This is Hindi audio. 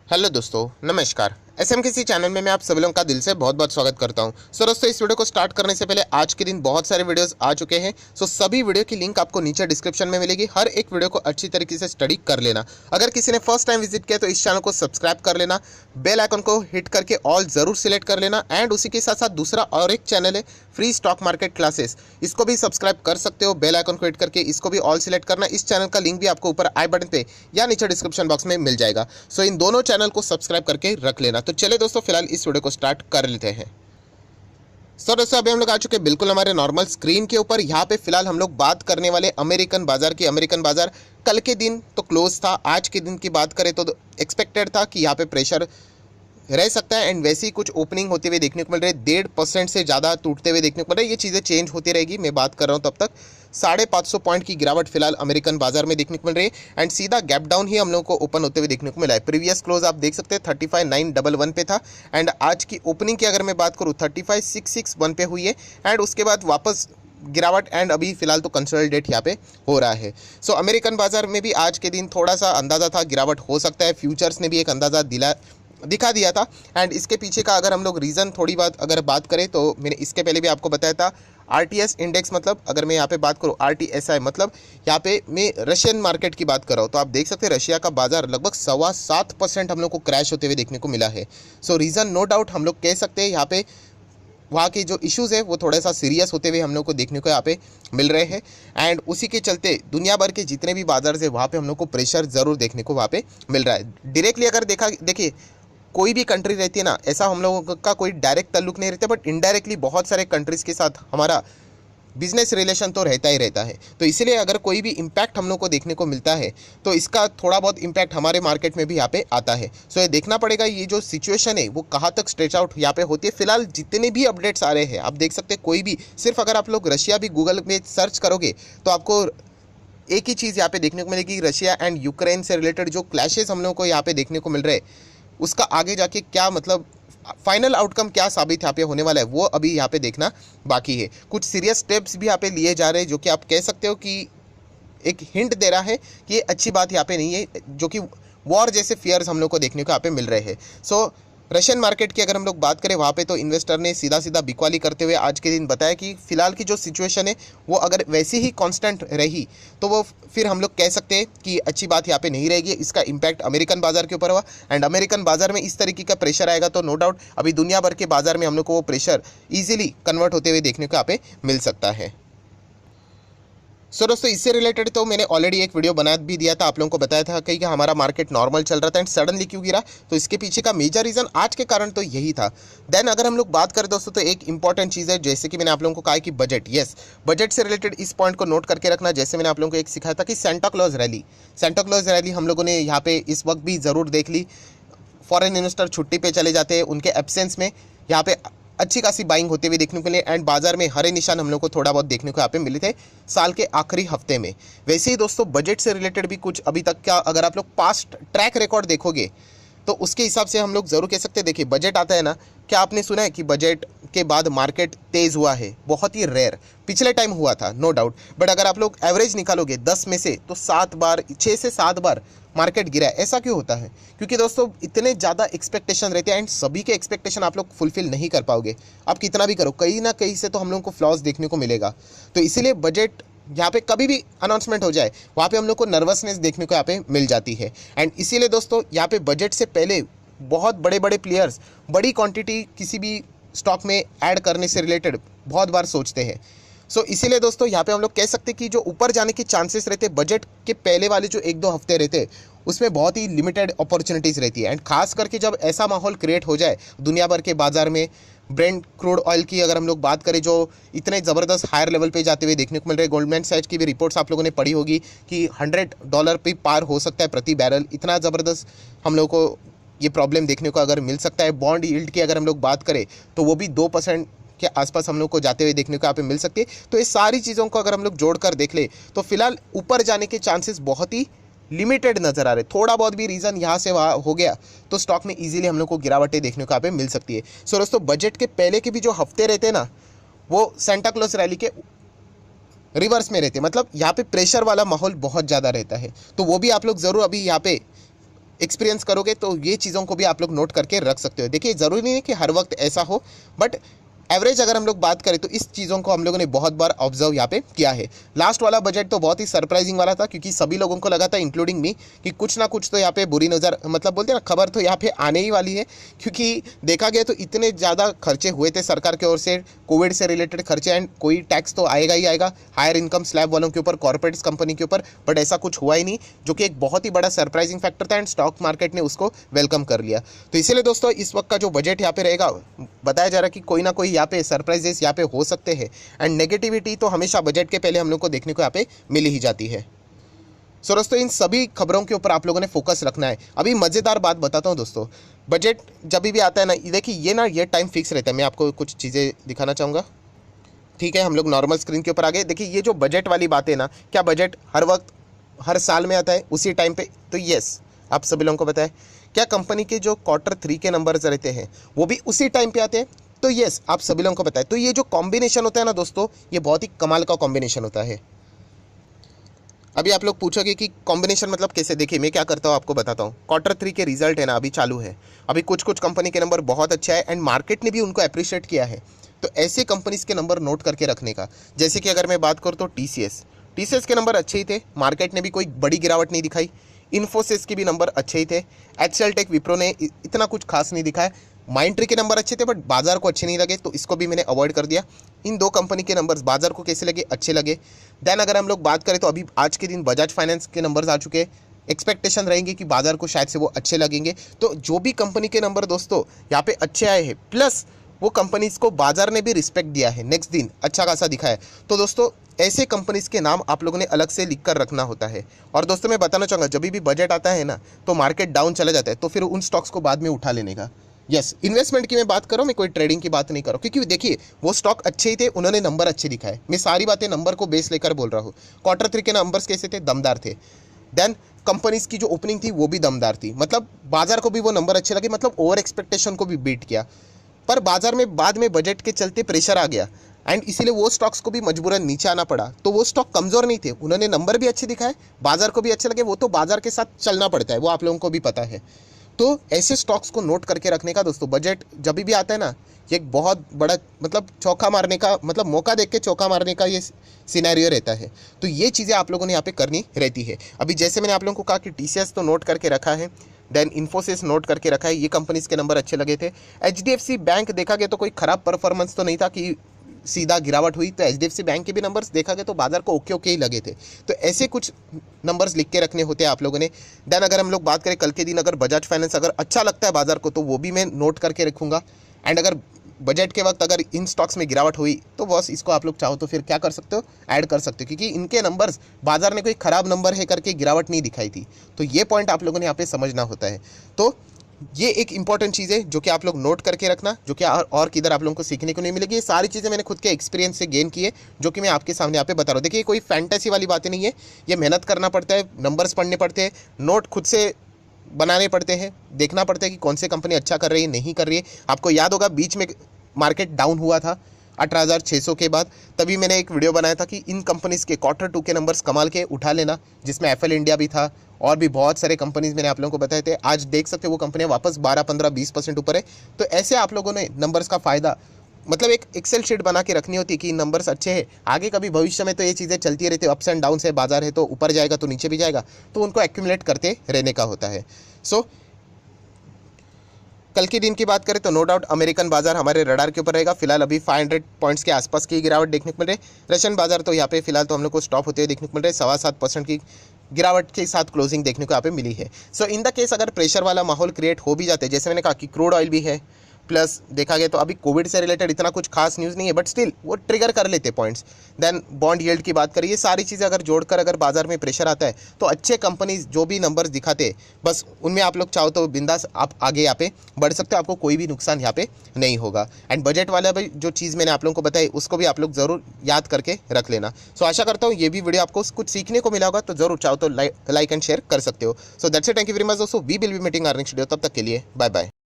हेलो दोस्तों, नमस्कार। एसएमकेसी चैनल में मैं आप सभी लोगों का दिल से बहुत बहुत स्वागत करता हूं। दोस्तों, इस वीडियो को स्टार्ट करने से पहले आज के दिन बहुत सारे वीडियोस आ चुके हैं। सभी वीडियो की लिंक आपको नीचे डिस्क्रिप्शन में मिलेगी। हर एक वीडियो को अच्छी तरीके से स्टडी कर लेना। अगर किसी ने फर्स्ट टाइम विजिट किया तो इस चैनल को सब्सक्राइब कर लेना, बेल आइकन को हिट करके ऑल जरूर सिलेक्ट कर लेना। एंड उसी के साथ साथ दूसरा और एक चैनल है फ्री स्टॉक मार्केट क्लासेस, इसको भी सब्सक्राइब कर सकते हो। बेल आइकन को हिट करके इसको भी ऑल सिलेक्ट करना। इस चैनल का लिंक भी आपको ऊपर आई बटन पे या नीचे डिस्क्रिप्शन बॉक्स में मिल जाएगा। इन दोनों चैनल को सब्सक्राइब करके रख लेना। तो चले दोस्तों, फिलहाल इस वीडियो को स्टार्ट कर लेते हैं। दोस्तों, अभी हम लोग आ चुके हैं बिल्कुल हमारे नॉर्मल स्क्रीन के ऊपर। यहाँ पे फिलहाल हम लोग बात करने वाले अमेरिकन बाजार की। अमेरिकन बाजार कल के दिन तो क्लोज था। आज के दिन की बात करें तो एक्सपेक्टेड था कि यहाँ पे प्रेशर रह सकता है। एंड वैसी कुछ ओपनिंग होते हुए देखने को मिल रही है। 1.5% से ज़्यादा टूटते हुए देखने को मिल रहा है। ये चीज़ें चेंज होती रहेगी, मैं बात कर रहा हूँ तब तक। 550 पॉइंट की गिरावट फिलहाल अमेरिकन बाजार में देखने को मिल रही है। एंड सीधा गैप डाउन ही हम लोगों को ओपन होते हुए देखने को मिला है। प्रीवियस क्लोज आप देख सकते हैं 35,911 पे था। एंड आज की ओपनिंग की अगर मैं बात करूँ 35,661 पे हुई है। एंड उसके बाद वापस गिरावट एंड अभी फिलहाल तो कंसोलिडेट यहाँ पे हो रहा है। अमेरिकन बाजार में भी आज के दिन थोड़ा सा अंदाज़ा था गिरावट हो सकता है। फ्यूचर्स ने भी एक अंदाज़ा दिखा दिया था। एंड इसके पीछे का अगर हम लोग रीज़न थोड़ी अगर बात करें तो मैंने इसके पहले भी आपको बताया था। आरटीएस इंडेक्स मतलब अगर मैं यहाँ पे बात करूँ आरटीएसआई मतलब यहाँ पे मैं रशियन मार्केट की बात कर रहा हूँ। तो आप देख सकते हैं रशिया का बाजार लगभग 7.25% हम लोग को क्रैश होते हुए देखने को मिला है। रीज़न नो डाउट हम लोग कह सकते हैं यहाँ पे वहाँ के जो इश्यूज़ है वो थोड़ा सा सीरियस होते हुए हम लोग को देखने को यहाँ पे मिल रहे हैं। एंड उसी के चलते दुनिया भर के जितने भी बाजार है वहाँ पे हम लोग को प्रेशर ज़रूर देखने को वहाँ पे मिल रहा है। डायरेक्टली अगर देखिए कोई भी कंट्री रहती है ना, ऐसा हम लोगों का कोई डायरेक्ट ताल्लुक नहीं रहता, बट इनडायरेक्टली बहुत सारे कंट्रीज़ के साथ हमारा बिजनेस रिलेशन तो रहता ही रहता है। तो इसलिए अगर कोई भी इम्पैक्ट हम लोग को देखने को मिलता है तो इसका थोड़ा बहुत इम्पैक्ट हमारे मार्केट में भी यहाँ पे आता है। ये देखना पड़ेगा ये जो सिचुएशन है वो कहाँ तक स्ट्रेच आउट यहाँ पे होती है। फिलहाल जितने भी अपडेट्स आ रहे हैं आप देख सकते हैं, कोई भी सिर्फ अगर आप लोग रशिया भी गूगल में सर्च करोगे तो आपको एक ही चीज़ यहाँ पे देखने को मिलेगी। रशिया एंड यूक्रेन से रिलेटेड जो क्लैशेस हम लोग को यहाँ पे देखने को मिल रहे हैं उसका आगे जाके क्या मतलब फाइनल आउटकम क्या साबित यहाँ पे होने वाला है वो अभी यहाँ पे देखना बाकी है। कुछ सीरियस स्टेप्स भी यहाँ पे लिए जा रहे हैं जो कि आप कह सकते हो कि एक हिंट दे रहा है कि ये अच्छी बात यहाँ पे नहीं है, जो कि वॉर जैसे फियर्स हम लोग को देखने को यहाँ पे मिल रहे हैं। रशियन मार्केट की अगर हम लोग बात करें वहाँ पे तो इन्वेस्टर ने सीधा सीधा बिकवाली करते हुए आज के दिन बताया कि फिलहाल की जो सिचुएशन है वो अगर वैसी ही कांस्टेंट रही तो वो फिर हम लोग कह सकते हैं कि अच्छी बात यहाँ पे नहीं रहेगी। इसका इम्पैक्ट अमेरिकन बाजार के ऊपर हुआ। एंड अमेरिकन बाजार में इस तरीके का प्रेशर आएगा तो नो डाउट अभी दुनिया भर के बाजार में हम लोग को वो प्रेशर ईजिली कन्वर्ट होते हुए देखने को यहाँ पे मिल सकता है। दोस्तों, इससे रिलेटेड तो मैंने ऑलरेडी एक वीडियो बना भी दिया था, आप लोगों को बताया था कि हमारा मार्केट नॉर्मल चल रहा था एंड सडनली क्यों गिरा। तो इसके पीछे का मेजर रीज़न आज के कारण तो यही था। देन अगर हम लोग बात करें दोस्तों तो एक इंपॉर्टेंट चीज़ है, जैसे कि मैंने आप लोगों को कहा कि बजट, यस बजट से रिलेटेड इस पॉइंट को नोट करके रखना। जैसे मैंने आप लोगों को एक सिखाया था कि सेंटा क्लॉज रैली हम लोगों ने यहाँ पे इस वक्त भी ज़रूर देख ली। फॉरेन इन्वेस्टर छुट्टी पे चले जाते हैं, उनके एब्सेंस में यहाँ पे अच्छी खासी बाइंग होते हुए देखने को मिले। एंड बाजार में हरे निशान हम लोग को थोड़ा बहुत देखने को यहाँ पे मिले थे साल के आखिरी हफ्ते में। वैसे ही दोस्तों बजट से रिलेटेड भी कुछ अभी तक का अगर आप लोग पास्ट ट्रैक रिकॉर्ड देखोगे तो उसके हिसाब से हम लोग ज़रूर कह सकते हैं। देखिए बजट आता है ना, क्या आपने सुना है कि बजट के बाद मार्केट तेज़ हुआ है? बहुत ही रेयर, पिछले टाइम हुआ था नो डाउट, बट अगर आप लोग एवरेज निकालोगे 10 में से तो 7 बार 6 से 7 बार मार्केट गिरा है। ऐसा क्यों होता है? क्योंकि दोस्तों इतने ज़्यादा एक्सपेक्टेशन रहते हैं एंड सभी के एक्सपेक्टेशन आप लोग फुलफिल नहीं कर पाओगे। आप कितना भी करो कहीं ना कहीं से तो हम लोगों को फ्लॉज देखने को मिलेगा। तो इसीलिए बजट यहाँ पे कभी भी अनाउंसमेंट हो जाए वहाँ पे हम लोग को नर्वसनेस देखने को यहाँ पे मिल जाती है। एंड इसीलिए दोस्तों यहाँ पे बजट से पहले बहुत बड़े बड़े प्लेयर्स बड़ी क्वांटिटी किसी भी स्टॉक में ऐड करने से रिलेटेड बहुत बार सोचते हैं। इसीलिए दोस्तों यहाँ पे हम लोग कह सकते हैं कि जो ऊपर जाने के चांसेस रहते हैं बजट के पहले वाले जो 1-2 हफ्ते रहते हैं उसमें बहुत ही लिमिटेड अपॉर्चुनिटीज़ रहती है। एंड खास करके जब ऐसा माहौल क्रिएट हो जाए दुनिया भर के बाजार में, ब्रेंट क्रूड ऑयल की अगर हम लोग बात करें जो इतने ज़बरदस्त हायर लेवल पे जाते हुए देखने को मिल रहे हैं। गोल्डमैन सैच की भी रिपोर्ट्स आप लोगों ने पढ़ी होगी कि $100 पे पार हो सकता है प्रति बैरल। इतना ज़बरदस्त हम लोग को ये प्रॉब्लम देखने को अगर मिल सकता है। बॉन्ड यील्ड की अगर हम लोग बात करें तो वो भी 2% के आसपास हम लोग को जाते हुए देखने को यहाँ पे मिल सकती है। तो ये सारी चीज़ों को अगर हम लोग जोड़कर देख ले तो फिलहाल ऊपर जाने के चांसेस बहुत ही लिमिटेड नज़र आ रहे। थोड़ा बहुत भी रीज़न यहाँ से वहाँ हो गया तो स्टॉक में इजीली हम लोग को गिरावटें देखने को यहाँ पे मिल सकती है। दोस्तों बजट के पहले के भी जो हफ्ते रहते हैं ना वो सेंटा क्लॉज रैली के रिवर्स में रहते, मतलब यहाँ पे प्रेशर वाला माहौल बहुत ज़्यादा रहता है। तो वो भी आप लोग ज़रूर अभी यहाँ पे एक्सपीरियंस करोगे तो ये चीज़ों को भी आप लोग नोट करके रख सकते हो। देखिए ज़रूरी नहीं है कि हर वक्त ऐसा हो, बट एवरेज अगर हम लोग बात करें तो इस चीज़ों को हम लोगों ने बहुत बार ऑब्जर्व यहाँ पे किया है। लास्ट वाला बजट तो बहुत ही सरप्राइजिंग वाला था, क्योंकि सभी लोगों को लगा था इंक्लूडिंग मी कि कुछ ना कुछ तो यहाँ पे बुरी नज़र मतलब बोलते हैं ना खबर तो यहाँ पे आने ही वाली है, क्योंकि देखा गया तो इतने ज़्यादा खर्चे हुए थे सरकार की ओर से, कोविड से रिलेटेड खर्चे, एंड कोई टैक्स तो आएगा ही आएगा हायर इनकम स्लैब वालों के ऊपर, कॉर्पोरेट्स कंपनी के ऊपर, बट ऐसा कुछ हुआ ही नहीं, जो कि एक बहुत ही बड़ा सरप्राइजिंग फैक्टर था, एंड स्टॉक मार्केट ने उसको वेलकम कर लिया। तो इसीलिए दोस्तों इस वक्त का जो बजट यहाँ पे रहेगा, बताया जा रहा है कि कोई ना कोई यहाँ पे सरप्राइजेस यहाँ पे हो सकते हैं, एंड नेगेटिविटी तो हमेशा बजट के पहले हम लोग को देखने को यहाँ पे मिल ही जाती है। सो दोस्तों इन सभी खबरों के ऊपर आप लोगों ने फोकस रखना है। अभी मज़ेदार बात बताता हूँ दोस्तों, बजट जब भी आता है ना, देखिए ये टाइम फिक्स रहता है। मैं आपको कुछ चीज़ें दिखाना चाहूँगा। ठीक है, हम लोग नॉर्मल स्क्रीन के ऊपर आ गए। देखिए ये जो बजट वाली बात है ना, क्या बजट हर वक्त हर साल में आता है उसी टाइम पे? तो यस, आप सभी लोगों को पता है। क्या कंपनी के जो Q3 के नंबर्स रहते हैं वो भी उसी टाइम पे आते हैं? तो यस, आप सभी लोगों को पता है। तो ये जो कॉम्बिनेशन होता है ना दोस्तों, ये बहुत ही कमाल का कॉम्बिनेशन होता है। अभी आप लोग पूछोगे कि कॉम्बिनेशन मतलब कैसे? देखिए मैं क्या करता हूँ आपको बताता हूँ। Q3 के रिजल्ट है ना अभी चालू है, अभी कुछ कंपनी के नंबर बहुत अच्छा है, एंड मार्केट ने भी उनको अप्रिशिएट किया है। तो ऐसे कंपनीज के नंबर नोट करके रखने का, जैसे कि अगर मैं बात करूँ तो TCS के नंबर अच्छे ही थे, मार्केट ने भी कोई बड़ी गिरावट नहीं दिखाई। इन्फोसिस के भी नंबर अच्छे ही थे। HCL टेक विप्रो ने इतना कुछ खास नहीं दिखाया। माइंडट्री के नंबर अच्छे थे, बट बाजार को अच्छे नहीं लगे, तो इसको भी मैंने अवॉइड कर दिया। इन दो कंपनी के नंबर्स बाजार को कैसे लगे? अच्छे लगे। देन अगर हम लोग बात करें तो अभी आज के दिन बजाज फाइनेंस के नंबर्स आ चुके हैं, एक्सपेक्टेशन रहेंगे कि बाजार को शायद से वो अच्छे लगेंगे। तो जो भी कंपनी के नंबर दोस्तों यहाँ पे अच्छे आए हैं, प्लस वो कंपनीज को बाजार ने भी रिस्पेक्ट दिया है, नेक्स्ट दिन अच्छा खासा दिखा है, तो दोस्तों ऐसे कंपनीज के नाम आप लोगों ने अलग से लिख कर रखना होता है। और दोस्तों मैं बताना चाहूँगा, जब भी बजट आता है ना तो मार्केट डाउन चला जाता है, तो फिर उन स्टॉक्स को बाद में उठा लेने का। यस, इन्वेस्टमेंट की मैं बात करूँ, मैं कोई ट्रेडिंग की बात नहीं करूँ, क्योंकि देखिए वो स्टॉक अच्छे ही थे, उन्होंने नंबर अच्छे दिखाए। मैं सारी बातें नंबर को बेस लेकर बोल रहा हूँ। Q3 के नंबर्स कैसे थे? दमदार थे। देन कंपनीज की जो ओपनिंग थी वो भी दमदार थी, मतलब बाजार को भी वो नंबर अच्छे लगे, मतलब ओवर एक्सपेक्टेशन को भी बीट किया। पर बाजार में बाद में बजट के चलते प्रेशर आ गया, एंड इसीलिए वो स्टॉक्स को भी मजबूरन नीचे आना पड़ा। तो वो स्टॉक कमज़ोर नहीं थे, उन्होंने नंबर भी अच्छे दिखाए, बाजार को भी अच्छे लगे। वो तो बाजार के साथ चलना पड़ता है, वो आप लोगों को भी पता है। तो ऐसे स्टॉक्स को नोट करके रखने का दोस्तों, बजट जब भी आता है ना, ये एक बहुत बड़ा मतलब चौका मारने का, मतलब मौका देख के चौका मारने का ये सिनेरियो रहता है। तो ये चीज़ें आप लोगों ने यहाँ पे करनी रहती है। अभी जैसे मैंने आप लोगों को कहा कि TCS तो नोट करके रखा है, देन इन्फोसिस नोट करके रखा है, ये कंपनीज के नंबर अच्छे लगे थे। HDFC बैंक देखा गया तो कोई ख़राब परफॉर्मेंस तो नहीं था कि सीधा गिरावट हुई, तो HDFC बैंक के भी नंबर्स देखा गया तो बाजार को ओके ओके ही लगे थे। तो ऐसे कुछ नंबर्स लिख के रखने होते हैं आप लोगों ने। देन अगर हम लोग बात करें कल के दिन, अगर बजाज फाइनेंस अगर अच्छा लगता है बाजार को, तो वो भी मैं नोट करके रखूँगा। एंड अगर बजट के वक्त अगर इन स्टॉक्स में गिरावट हुई तो बस इसको आप लोग चाहो तो फिर क्या कर सकते हो, ऐड कर सकते हो, क्योंकि इनके नंबर्स बाजार ने कोई ख़राब नंबर है करके गिरावट नहीं दिखाई थी। तो ये पॉइंट आप लोगों ने यहाँ पे समझना होता है। तो ये एक इंपॉर्टेंट चीज़ है जो कि आप लोग नोट करके रखना, जो कि और किधर आप लोगों को सीखने को नहीं मिलेगी। ये सारी चीज़ें मैंने खुद के एक्सपीरियंस से गेन की है, जो कि मैं आपके सामने यहाँ पे बता रहा हूँ। देखिए कोई फैंटेसी वाली बातें नहीं है, ये मेहनत करना पड़ता है, नंबर्स पढ़ने पड़ते हैं, नोट खुद से बनाने पड़ते हैं, देखना पड़ता है कि कौन सी कंपनी अच्छा कर रही है, नहीं कर रही है। आपको याद होगा बीच में मार्केट डाउन हुआ था 18,600 के बाद, तभी मैंने एक वीडियो बनाया था कि इन कंपनीज़ के Q2 के नंबर्स कमाल के उठा लेना, जिसमें FL इंडिया भी था और भी बहुत सारे कंपनीज मैंने आप लोगों को बताए थे। आज देख सकते हो वो कंपनियां वापस 12, 15, 20% ऊपर है। तो ऐसे आप लोगों ने नंबर्स का फ़ायदा, मतलब एक एक्सेल शीट बना के रखनी होती है कि नंबर्स अच्छे हैं, आगे कभी भविष्य में तो ये चीज़ें चलती रहती है, अप्स एंड डाउन है, बाजार है तो ऊपर जाएगा तो नीचे भी जाएगा, तो उनको एक्यूमुलेट करते रहने का होता है। सो कल के दिन की बात करें तो नो डाउट अमेरिकन बाजार हमारे रडार के ऊपर रहेगा। फिलहाल अभी 500 पॉइंट्स के आसपास की गिरावट देखने को मिल रही है। रशियन बाजार तो यहाँ पे फिलहाल तो हम लोग को स्टॉप होते हुए देखने को मिल रहे हैं, 7.25% की गिरावट के साथ क्लोजिंग देखने को यहाँ पे मिली है। सो इन द केस अगर प्रेशर वाला माहौल क्रिएट हो भी जाते हैं, जैसे मैंने कहा कि क्रूड ऑयल भी है, प्लस देखा गया तो अभी कोविड से रिलेटेड इतना कुछ खास न्यूज़ नहीं है, बट स्टिल वो ट्रिगर कर लेते पॉइंट्स। देन बॉन्ड यील्ड की बात करिए, ये सारी चीज़ें अगर जोड़कर अगर बाजार में प्रेशर आता है तो अच्छे कंपनीज जो भी नंबर्स दिखाते बस उनमें आप लोग चाहो तो बिंदास आप आगे यहाँ पे बढ़ सकते हो, आपको कोई भी नुकसान यहाँ पे नहीं होगा। एंड बजट वाला भी जो चीज़ मैंने आप लोगों को बताई उसको भी आप लोग ज़रूर याद करके रख लेना। सो आशा करता हूँ ये भी वीडियो आपको कुछ सीखने को मिला होगा, तो जरूर चाहो तो लाइक एंड शेयर कर सकते हो। So that's it, thank you very much दोस्तों, we will be meeting our next video, तब तक के लिए बाय बाय।